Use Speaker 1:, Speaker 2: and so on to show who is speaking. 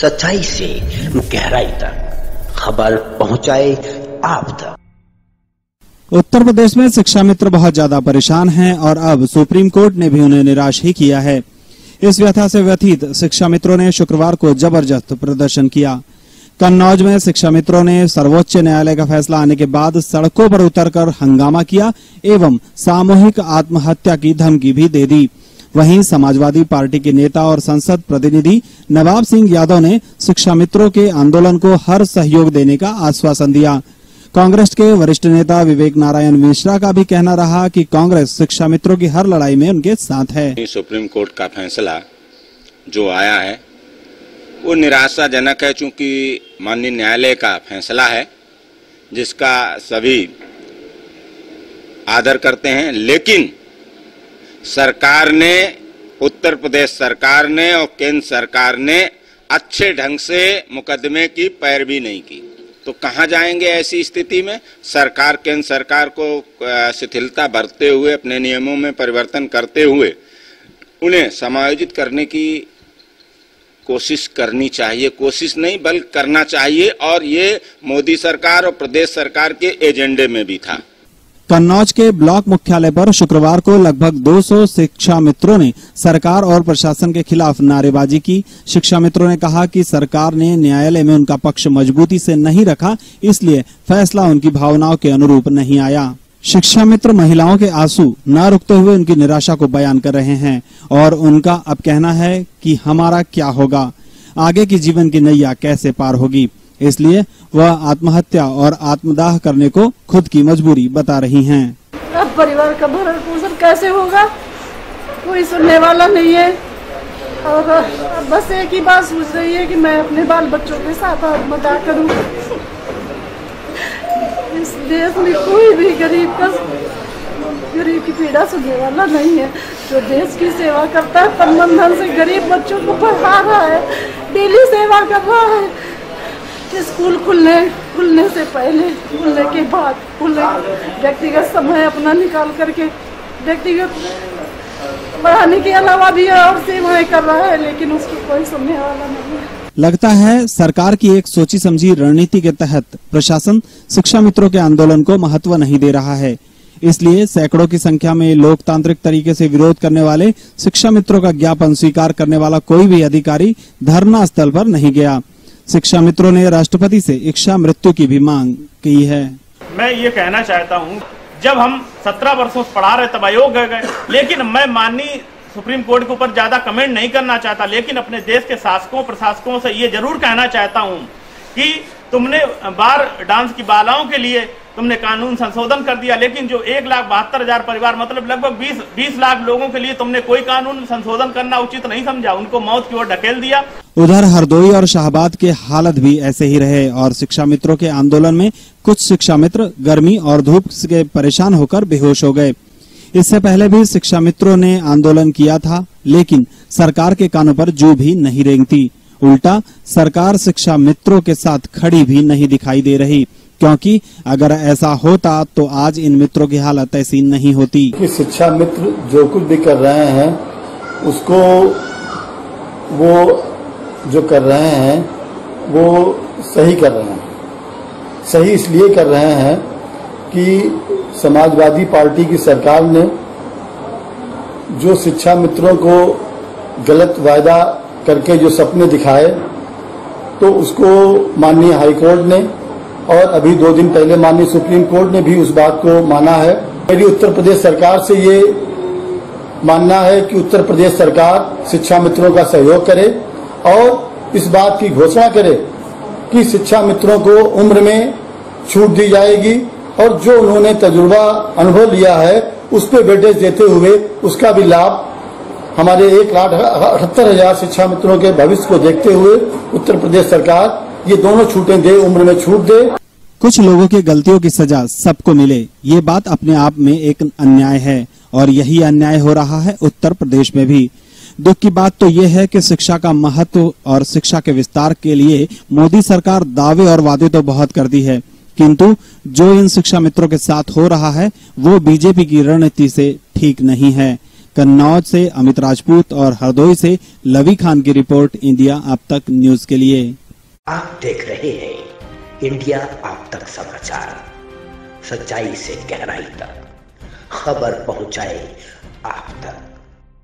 Speaker 1: सच्चाई से गहराई तक खबर पहुंचाए आप तक।
Speaker 2: उत्तर प्रदेश में शिक्षा मित्र बहुत ज्यादा परेशान हैं और अब सुप्रीम कोर्ट ने भी उन्हें निराश ही किया है। इस व्यथा से व्यथित शिक्षा मित्रों ने शुक्रवार को जबरदस्त प्रदर्शन किया। कन्नौज में शिक्षा मित्रों ने सर्वोच्च न्यायालय का फैसला आने के बाद सड़कों पर उतरकर हंगामा किया एवं सामूहिक आत्महत्या की धमकी भी दे दी। वहीं समाजवादी पार्टी के नेता और संसद प्रतिनिधि नवाब सिंह यादव ने शिक्षा मित्रों के आंदोलन को हर सहयोग देने का आश्वासन दिया। कांग्रेस के वरिष्ठ नेता विवेक नारायण मिश्रा का भी कहना रहा कि कांग्रेस शिक्षा मित्रों की हर लड़ाई में उनके साथ है।
Speaker 3: सुप्रीम कोर्ट का फैसला जो आया है वो निराशाजनक है, चूंकि माननीय न्यायालय का फैसला है जिसका सभी आदर करते हैं, लेकिन सरकार ने, उत्तर प्रदेश सरकार ने और केंद्र सरकार ने अच्छे ढंग से मुकदमे की पैरवी नहीं की। तो कहां जाएंगे ऐसी स्थिति में? सरकार, केंद्र सरकार को शिथिलता बरतते हुए, अपने नियमों में परिवर्तन करते हुए उन्हें समायोजित करने की कोशिश करनी चाहिए। कोशिश नहीं बल्कि करना चाहिए, और ये मोदी सरकार और प्रदेश सरकार के एजेंडे में भी था।
Speaker 2: कन्नौज के ब्लॉक मुख्यालय पर शुक्रवार को लगभग 200 शिक्षा मित्रों ने सरकार और प्रशासन के खिलाफ नारेबाजी की। शिक्षा मित्रों ने कहा कि सरकार ने न्यायालय में उनका पक्ष मजबूती से नहीं रखा, इसलिए फैसला उनकी भावनाओं के अनुरूप नहीं आया। शिक्षा मित्र महिलाओं के आंसू न रुकते हुए उनकी निराशा को बयान कर रहे हैं और उनका अब कहना है कि हमारा क्या होगा, आगे की जीवन की नैया कैसे पार होगी। इसलिए वह आत्महत्या और आत्मदाह करने को खुद की मजबूरी बता रही हैं।
Speaker 4: अब परिवार का भरण पोषण कैसे होगा, कोई सुनने वाला नहीं है, और बस एक ही बात सोच रही है कि मैं अपने बाल बच्चों के साथ आत्मदाह करूं। इस देश में कोई भी गरीब की पीड़ा सुनने वाला नहीं है। जो देश की सेवा करता है, तन मन धन से गरीब बच्चों को पढ़ा रहा है, डेली सेवा कर रहा है, स्कूल खुलने से पहले, खुलने के बाद, व्यक्तिगत समय अपना निकाल करके व्यक्तिगत पढ़ाने के अलावा भी और सेवाएं कर रहा है, लेकिन उसको कोई सुनने वाला नहीं है।
Speaker 2: लगता है सरकार की एक सोची समझी रणनीति के तहत प्रशासन शिक्षा मित्रों के आंदोलन को महत्व नहीं दे रहा है। इसलिए सैकड़ों की संख्या में लोकतांत्रिक तरीके से विरोध करने वाले शिक्षा मित्रों का ज्ञापन स्वीकार करने वाला कोई भी अधिकारी धरना स्थल पर नहीं गया। शिक्षा मित्रों ने राष्ट्रपति से इच्छा मृत्यु की भी मांग की है।
Speaker 5: मैं ये कहना चाहता हूँ, जब हम 17 वर्षों से पढ़ा रहे तब आयोग गए, लेकिन मैं माननीय सुप्रीम कोर्ट के ऊपर ज्यादा कमेंट नहीं करना चाहता, लेकिन अपने देश के शासकों प्रशासकों से ये जरूर कहना चाहता हूँ कि तुमने बार डांस की बालाओं के लिए तुमने कानून संशोधन कर दिया, लेकिन जो 1,72,000 परिवार, मतलब लगभग 20 लाख लोगों के लिए तुमने कोई कानून संशोधन करना उचित नहीं समझा, उनको मौत की ओर ढकेल दिया।
Speaker 2: उधर हरदोई और शाहबाद के हालत भी ऐसे ही रहे और शिक्षा मित्रों के आंदोलन में कुछ शिक्षा मित्र गर्मी और धूप से परेशान होकर बेहोश हो गए। इससे पहले भी शिक्षा मित्रों ने आंदोलन किया था, लेकिन सरकार के कानों पर जू भी नहीं रेंगती। उल्टा सरकार शिक्षा मित्रों के साथ खड़ी भी नहीं दिखाई दे रही, क्योंकि अगर ऐसा होता तो आज इन मित्रों की हालत ऐसी नहीं होती।
Speaker 6: कि शिक्षा मित्र जो कुछ भी कर रहे हैं उसको वो जो कर रहे हैं वो सही कर रहे हैं। सही इसलिए कर रहे हैं कि समाजवादी पार्टी की सरकार ने जो शिक्षा मित्रों को गलत वायदा करके जो सपने दिखाए, तो उसको माननीय हाईकोर्ट ने और अभी 2 दिन पहले माननीय सुप्रीम कोर्ट ने भी उस बात को माना है। मेरी उत्तर प्रदेश सरकार से ये मानना है कि उत्तर प्रदेश सरकार शिक्षा मित्रों का सहयोग करे और इस बात की घोषणा करे कि शिक्षा मित्रों को उम्र में छूट दी जाएगी और जो उन्होंने तजुर्बा अनुभव लिया है उस पर वेटेज देते हुए उसका भी लाभ हमारे 1,78,000 शिक्षा मित्रों के भविष्य को देखते हुए उत्तर प्रदेश सरकार ये दोनों छूटें दे, उम्र में छूट दे।
Speaker 2: कुछ लोगों की गलतियों की सजा सबको मिले, ये बात अपने आप में एक अन्याय है और यही अन्याय हो रहा है उत्तर प्रदेश में भी। दुख की बात तो ये है कि शिक्षा का महत्व और शिक्षा के विस्तार के लिए मोदी सरकार दावे और वादे तो बहुत करती है, किंतु जो इन शिक्षा मित्रों के साथ हो रहा है वो बीजेपी की रणनीति से ठीक नहीं है। कन्नौज से अमित राजपूत और हरदोई से लवी खान की रिपोर्ट, इंडिया आप तक न्यूज के लिए।
Speaker 1: आप देख रहे हैं इंडिया आप तक समाचार, सच्चाई से गहराई तक, खबर पहुंचाए आप तक।